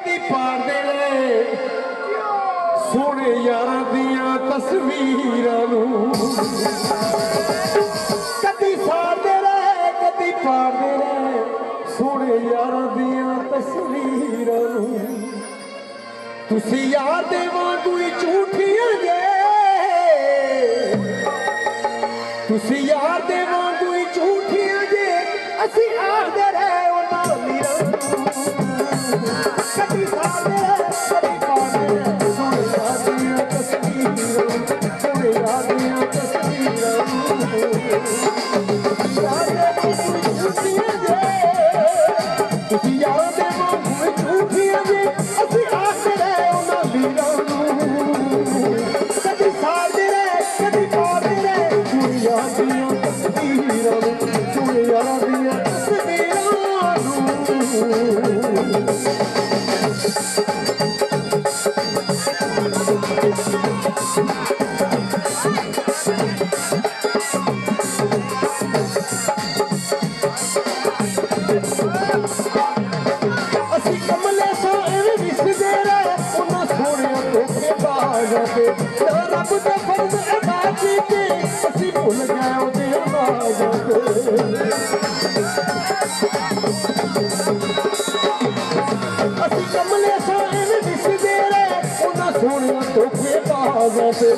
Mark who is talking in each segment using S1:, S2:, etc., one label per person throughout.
S1: कदी पाड़दे रहे सोने यारां दियां तस्वीरां नूं कदी साड़दे रहे कदी पाड़दे रहे सोने यारां दियां तस्वीरां नूं तुसी यार दे वांगू ही झूठियां जे तुसी यार दे वांगू ही झूठियां जे असी आखदे रहे उन्हां मीरां कदी साड़दे रहे कदी पाड़दे रहे सोने यार दियां तस्वीरां सोने यार दियां तस्वीरां यार दे वांगू ही झूठियां जे तुसी यार दे वांगू ही झूठियां जे असी आखदे रहे उन्हां मीरां कदी साड़दे रहे कदी पाड़दे रहे सोने यार दियां तस्वीरां सोने यार दियां तस्वीरां असी कमले सो एवें विसदे रहे उन्हां सोहणियां धोखेबाज़ां ते रब दे फर्ज़ अदा कीते असी भुल गए ओहदे आवाज़ां ते असी कमले सो एवें विसदे रहे उन्हां सोहणियां धोखेबाज़ां ते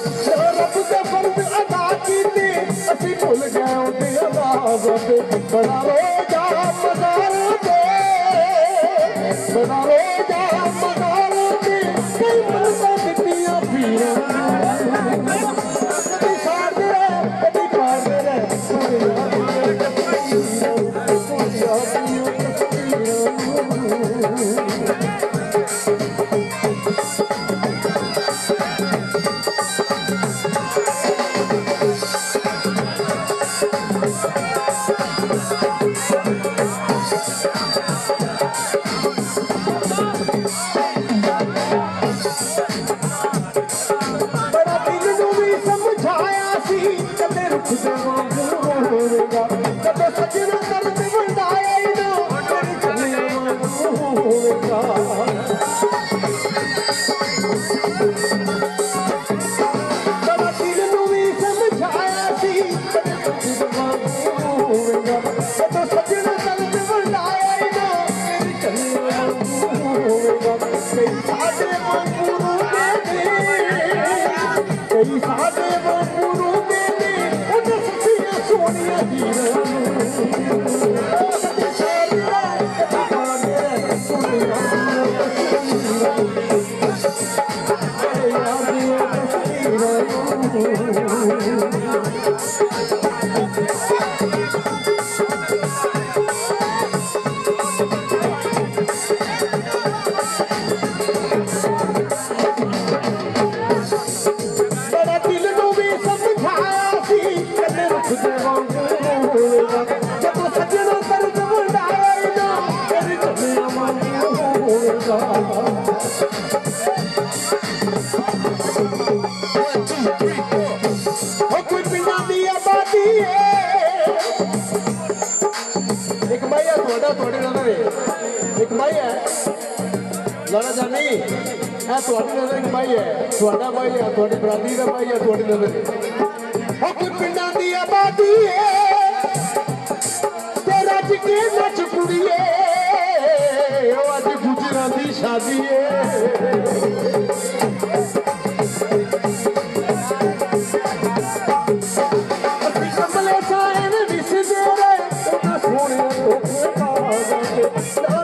S1: रब दे फर्ज़ अदा कीते असी भुल गए ओहदे आवाज़ां ते बड़ा रोजा मज़ारां ते बड़ा रोजा मज़ारां ते कई मरदा दित्तियां पीरां कदी साड़दे रहे कदी पाड़दे रहे सोने यार दियां तस्वीरां सोने यार दियां तस्वीरां बड़ा दिल नूं भी समझाया सी कदे रुख दे वांगू होवेगा कदे सजना दर्द वंडाया ही ना तेरी चलिया वांगू होवेगा बड़ा दिल नूं भी समझाया सी कदे रुख दे वांगू होवेगा कदे सजना दर्द वंडाया ही ना तेरी चलिया वांगू होवेगा कई साडे वांगू कई साडे वांगू रोंदे ने उन्हां सच्चियां सोहणियां हीरां कदी साड़दे रहे कदी पाड़दे रहे सोने यार दियां तस्वीरां सोने यार दियां बड़ा दिल नूं भी समझाया सी कदे रुख दे वांगू होवेगा जदों सजना दर्द वंडाया ही ना तेरी चलिया वांगू होवेगा कोई पिंडां दी आबादी एक भाई है ਤੁਹਾਡੇ ਨਾਲ एक भाई है लाला जानी ਇਹ ਤੁਹਾਡੀ ਨਜ਼ਰ ਇੱਕ ਭਾਈ ਹੈ ਤੁਹਾਡਾ ਭਾਈ ਹੈ ਤੁਹਾਡੀ ਬਰਾਦਰੀ ਦਾ ਭਾਈ ਹੈ ਤੁਹਾਡੀ ਨਜ਼ਰ ਉਹ ਕੋਈ ਪਿੰਡਾਂ ਦੀ ਆਬਾਦੀ ਏ ਤੇ ਰੱਜ ਕੇ ਨੱਚ ਕੁੜੀਏ ਉਹ ਅੱਜ ਗੁਜਰਾਂ ਦੀ ਸ਼ਾਦੀ ਏ ਅਸੀਂ ਕਮਲੇ ਸਾਏ ਨੇ ਵਿਸਦੇ ਰਹੇ ਉਹਨਾਂ ਸੋਹਣਿਆਂ ਧੋਖੇਬਾਜ਼ਾਂ ਤੇ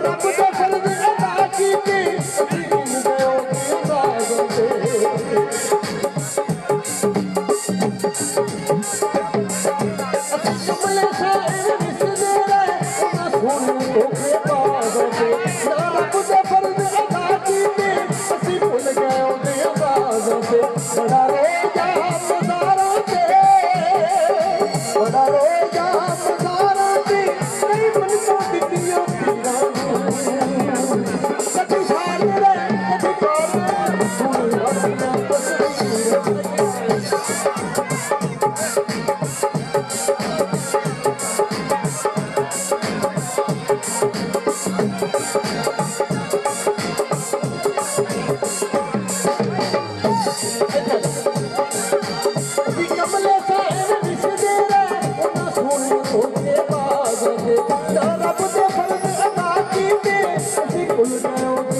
S1: ਰੱਬ ਦਾ ਫਰਜ਼ ਅਦਾ ਕੀਤੇ ਅਸੀਂ ਭੁੱਲ ਗਏ ਉਹਦੀ ਆਵਾਜ਼ਾਂ ਤੇ ਅਸੀਂ ਕਮਲੇ ਸਾਏ ਨੇ ਵਿਸਦੇ ਰਹੇ ਉਹਨਾਂ ਸੋਹਣਿਆਂ ਧੋਖੇਬਾਜ਼ਾਂ ਤੇ ਰੱਬ ਦਾ ਫਰਜ਼ ਅਦਾ ਕੀਤੇ ਅਸੀਂ ਭੁੱਲ ਸੋਹਣਿਆਂ ਧੋਖੇਬਾਜ਼ਾਂ ਦੇ। ਰੱਬ ਦੇ ਫਰਜ਼ ਅਦਾ ਕੀਤੇ ਅਸੀਂ ਭੁੱਲ ਗਏ